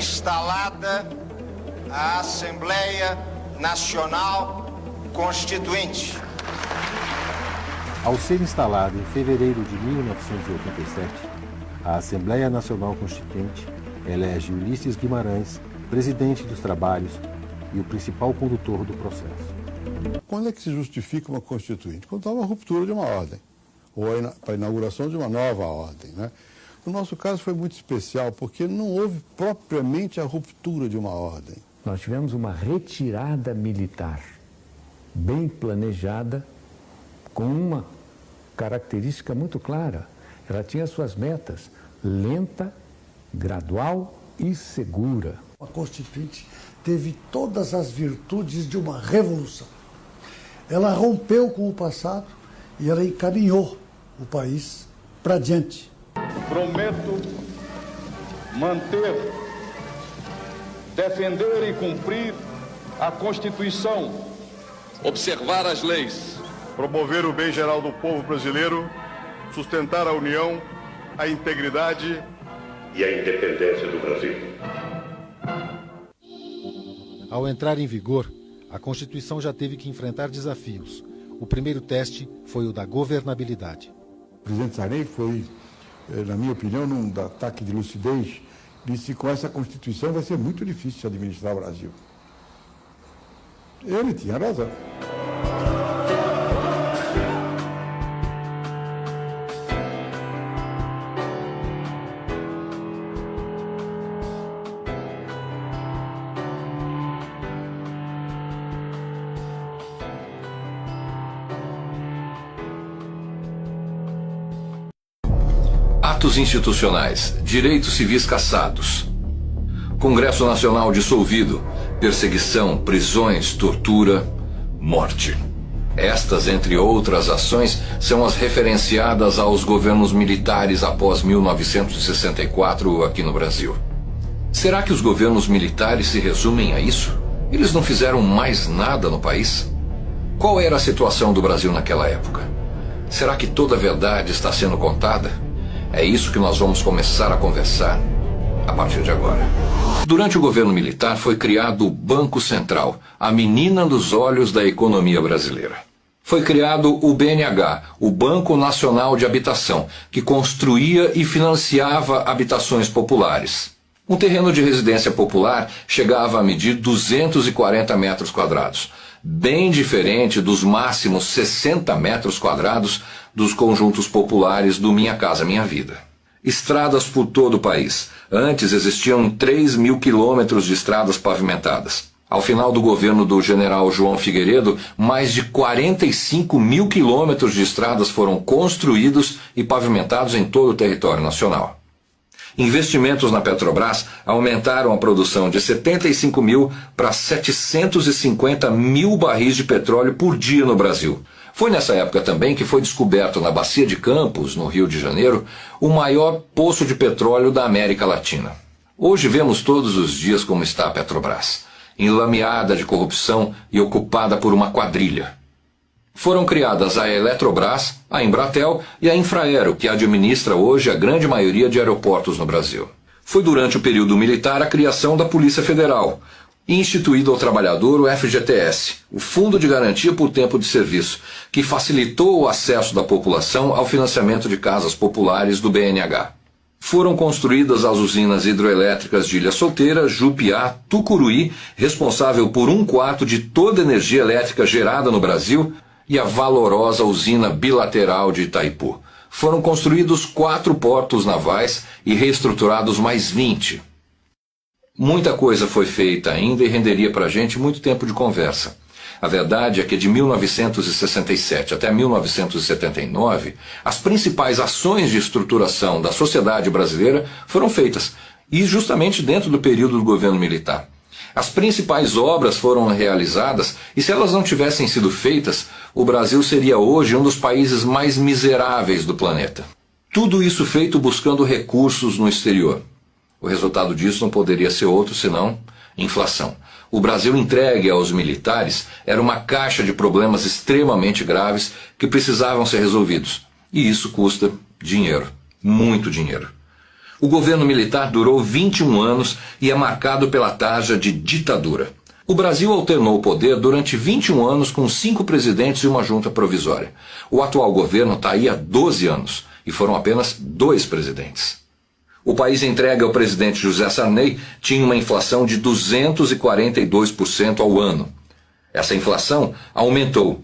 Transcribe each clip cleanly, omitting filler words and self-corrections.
instalada a Assembleia Nacional Constituinte. Ao ser instalada em fevereiro de 1987, a Assembleia Nacional Constituinte elege Ulisses Guimarães presidente dos trabalhos e o principal condutor do processo. Quando é que se justifica uma constituinte? Quando há uma ruptura de uma ordem, ou para a inauguração de uma nova ordem, né? No nosso caso foi muito especial, porque não houve propriamente a ruptura de uma ordem. Nós tivemos uma retirada militar, bem planejada, com uma característica muito clara. Ela tinha suas metas, lenta, gradual e segura. A Constituinte teve todas as virtudes de uma revolução. Ela rompeu com o passado e ela encaminhou o país para diante. Prometo manter, defender e cumprir a Constituição, observar as leis, promover o bem geral do povo brasileiro, sustentar a união, a integridade e a independência do Brasil. Ao entrar em vigor, a Constituição já teve que enfrentar desafios. O primeiro teste foi o da governabilidade. O presidente Sarney foi, na minha opinião, num ataque de lucidez, disse que com essa Constituição vai ser muito difícil administrar o Brasil. Ele tinha razão. Atos institucionais, direitos civis cassados, Congresso Nacional dissolvido, perseguição, prisões, tortura, morte. Estas, entre outras ações, são as referenciadas aos governos militares após 1964 aqui no Brasil. Será que os governos militares se resumem a isso? Eles não fizeram mais nada no país? Qual era a situação do Brasil naquela época? Será que toda a verdade está sendo contada? É isso que nós vamos começar a conversar a partir de agora. Durante o governo militar foi criado o Banco Central, a menina dos olhos da economia brasileira. Foi criado o BNH, o Banco Nacional de Habitação, que construía e financiava habitações populares. Um terreno de residência popular chegava a medir 240 metros quadrados, bem diferente dos máximos 60 metros quadrados dos conjuntos populares do Minha Casa Minha Vida. Estradas por todo o país. Antes existiam 3.000 quilômetros de estradas pavimentadas. Ao final do governo do general João Figueiredo, mais de 45.000 quilômetros de estradas foram construídos e pavimentados em todo o território nacional. Investimentos na Petrobras aumentaram a produção de 75 mil para 750 mil barris de petróleo por dia no Brasil. Foi nessa época também que foi descoberto na Bacia de Campos, no Rio de Janeiro, o maior poço de petróleo da América Latina. Hoje vemos todos os dias como está a Petrobras, enlameada de corrupção e ocupada por uma quadrilha. Foram criadas a Eletrobras, a Embratel e a Infraero, que administra hoje a grande maioria de aeroportos no Brasil. Foi durante o período militar a criação da Polícia Federal, instituído ao trabalhador o FGTS, o Fundo de Garantia por Tempo de Serviço, que facilitou o acesso da população ao financiamento de casas populares do BNH. Foram construídas as usinas hidroelétricas de Ilha Solteira, Jupiá, Tucuruí, responsável por 1/4 de toda a energia elétrica gerada no Brasil, e a valorosa usina bilateral de Itaipu. Foram construídos 4 portos navais e reestruturados mais 20. Muita coisa foi feita ainda e renderia para a gente muito tempo de conversa. A verdade é que de 1967 até 1979, as principais ações de estruturação da sociedade brasileira foram feitas, e justamente dentro do período do governo militar. As principais obras foram realizadas e, se elas não tivessem sido feitas, o Brasil seria hoje um dos países mais miseráveis do planeta. Tudo isso feito buscando recursos no exterior. O resultado disso não poderia ser outro senão inflação. O Brasil entregue aos militares era uma caixa de problemas extremamente graves que precisavam ser resolvidos. E isso custa dinheiro, muito dinheiro. O governo militar durou 21 anos e é marcado pela tarja de ditadura. O Brasil alternou o poder durante 21 anos com 5 presidentes e uma junta provisória. O atual governo está aí há 12 anos e foram apenas 2 presidentes. O país entregue ao presidente José Sarney tinha uma inflação de 242% ao ano. Essa inflação aumentou,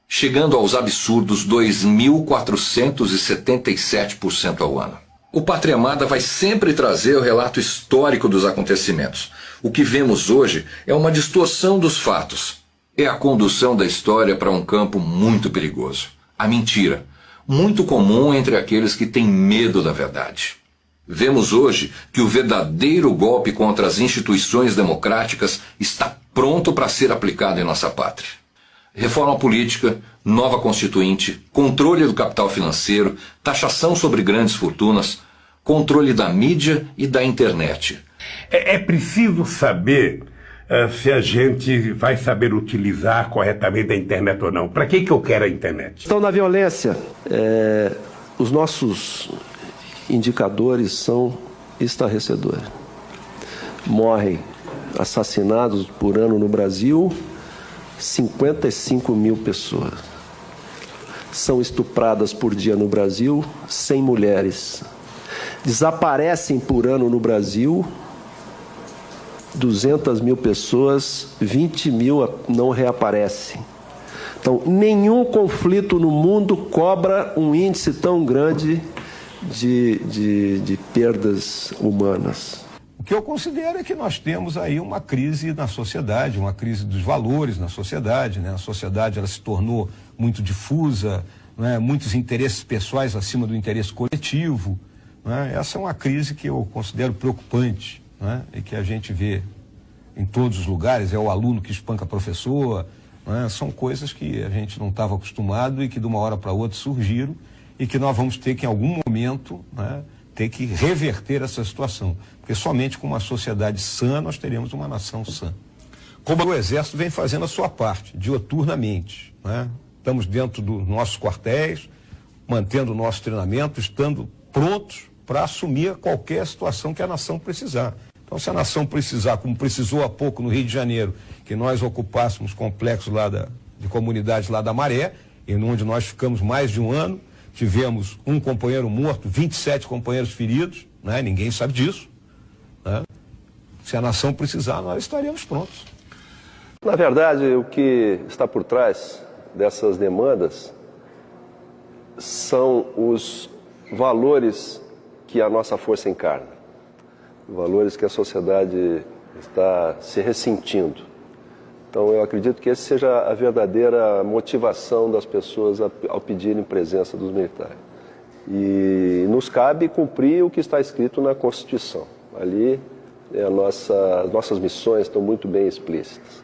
chegando aos absurdos 2.477% ao ano. O Pátria Amada vai sempre trazer o relato histórico dos acontecimentos. O que vemos hoje é uma distorção dos fatos. É a condução da história para um campo muito perigoso. A mentira, muito comum entre aqueles que têm medo da verdade. Vemos hoje que o verdadeiro golpe contra as instituições democráticas está pronto para ser aplicado em nossa pátria. Reforma política, nova constituinte, controle do capital financeiro, taxação sobre grandes fortunas, controle da mídia e da internet. É preciso saber se a gente vai saber utilizar corretamente a internet ou não. Para que eu quero a internet? Então, na violência, os nossos indicadores são estarrecedores. Morrem assassinados por ano no Brasil 55 mil pessoas. São estupradas por dia no Brasil 100 mulheres. Desaparecem por ano no Brasil 200 mil pessoas, 20 mil não reaparecem. Então, nenhum conflito no mundo cobra um índice tão grande de perdas humanas. O que eu considero é que nós temos aí uma crise na sociedade, uma crise dos valores na sociedade, né? A sociedade ela se tornou muito difusa, né? Muitos interesses pessoais acima do interesse coletivo, né? Essa é uma crise que eu considero preocupante, né? E que a gente vê em todos os lugares, é o aluno que espanca professor, né? São coisas que a gente não estava acostumado e que de uma hora para outra surgiram e que nós vamos ter que em algum momento, né, ter que reverter essa situação. Porque somente com uma sociedade sã nós teremos uma nação sã. Como o Exército vem fazendo a sua parte, dioturnamente, né? Estamos dentro dos nossos quartéis, mantendo o nosso treinamento, estando prontos para assumir qualquer situação que a nação precisar. Então, se a nação precisar, como precisou há pouco no Rio de Janeiro, que nós ocupássemos complexos lá de comunidades lá da Maré, e onde nós ficamos mais de um ano, tivemos um companheiro morto, 27 companheiros feridos, né? Ninguém sabe disso, né? Se a nação precisar, nós estaremos prontos. Na verdade, o que está por trás dessas demandas são os valores que a nossa força encarna, valores que a sociedade está se ressentindo. Então, eu acredito que essa seja a verdadeira motivação das pessoas ao pedirem presença dos militares. E nos cabe cumprir o que está escrito na Constituição. Ali, as nossas missões estão muito bem explícitas.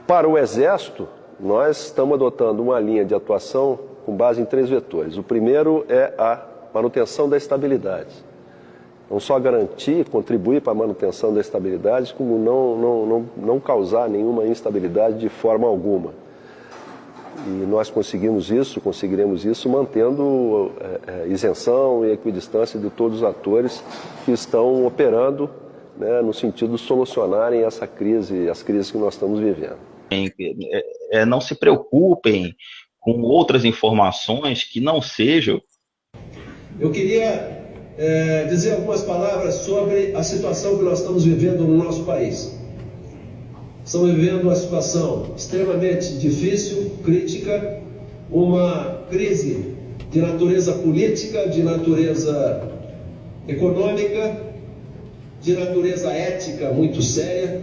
Para o Exército, nós estamos adotando uma linha de atuação com base em 3 vetores. O primeiro é a manutenção da estabilidade. Não só garantir, contribuir para a manutenção da estabilidade, como não causar nenhuma instabilidade de forma alguma. E nós conseguiremos isso mantendo isenção e equidistância de todos os atores que estão operando, né, no sentido de solucionarem essa crise, as crises que nós estamos vivendo. Não se preocupem com outras informações que não sejam. Eu queria dizer algumas palavras sobre a situação que nós estamos vivendo no nosso país. Estamos vivendo uma situação extremamente difícil, crítica, uma crise de natureza política, de natureza econômica, de natureza ética muito séria,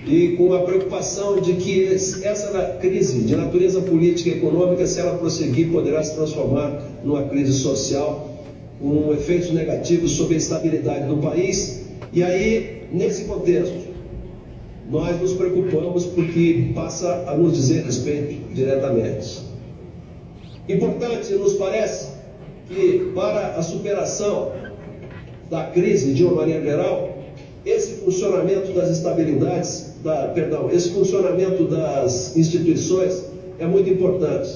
e com a preocupação de que essa crise de natureza política e econômica, se ela prosseguir, poderá se transformar numa crise social, com efeitos negativos sobre a estabilidade do país. E aí, nesse contexto, nós nos preocupamos porque passa a nos dizer respeito diretamente. Importante nos parece que para a superação da crise de uma maneira geral, esse funcionamento das estabilidades, esse funcionamento das instituições é muito importante.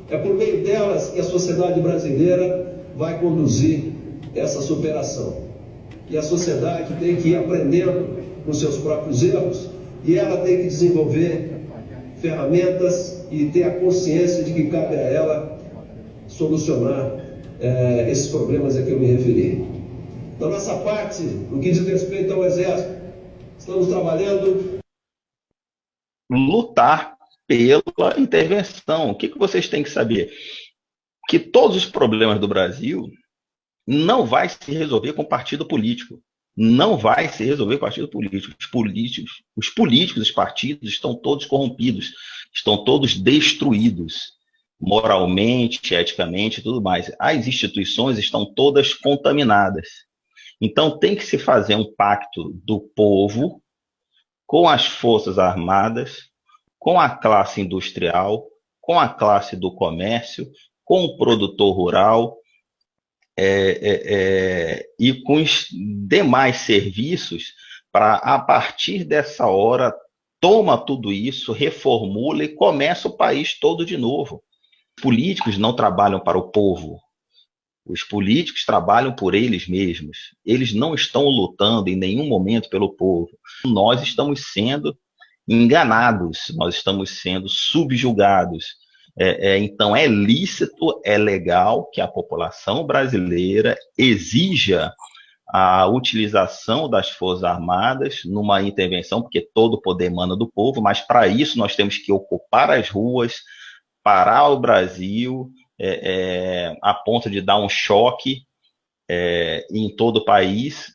É por meio delas que a sociedade brasileira vai conduzir essa superação. E a sociedade tem que ir aprendendo com seus próprios erros e ela tem que desenvolver ferramentas e ter a consciência de que cabe a ela solucionar esses problemas a que eu me referi. Da nossa parte, no que diz respeito ao Exército, estamos trabalhando... Lutar pela intervenção. O que vocês têm que saber? Que todos os problemas do Brasil não vai se resolver com partido político. Não vai se resolver com partido político. Os políticos, os partidos estão todos corrompidos, estão todos destruídos, moralmente, eticamente e tudo mais. As instituições estão todas contaminadas. Então tem que se fazer um pacto do povo com as Forças Armadas, com a classe industrial, com a classe do comércio, com o produtor rural e com os demais serviços para, a partir dessa hora, toma tudo isso, reformula e começa o país todo de novo. Os políticos não trabalham para o povo. Os políticos trabalham por eles mesmos. Eles não estão lutando em nenhum momento pelo povo. Nós estamos sendo enganados, nós estamos sendo subjugados. Então é lícito, é legal que a população brasileira exija a utilização das Forças Armadas numa intervenção, porque todo o poder emana do povo, mas para isso nós temos que ocupar as ruas, parar o Brasil, a ponto de dar um choque em todo o país,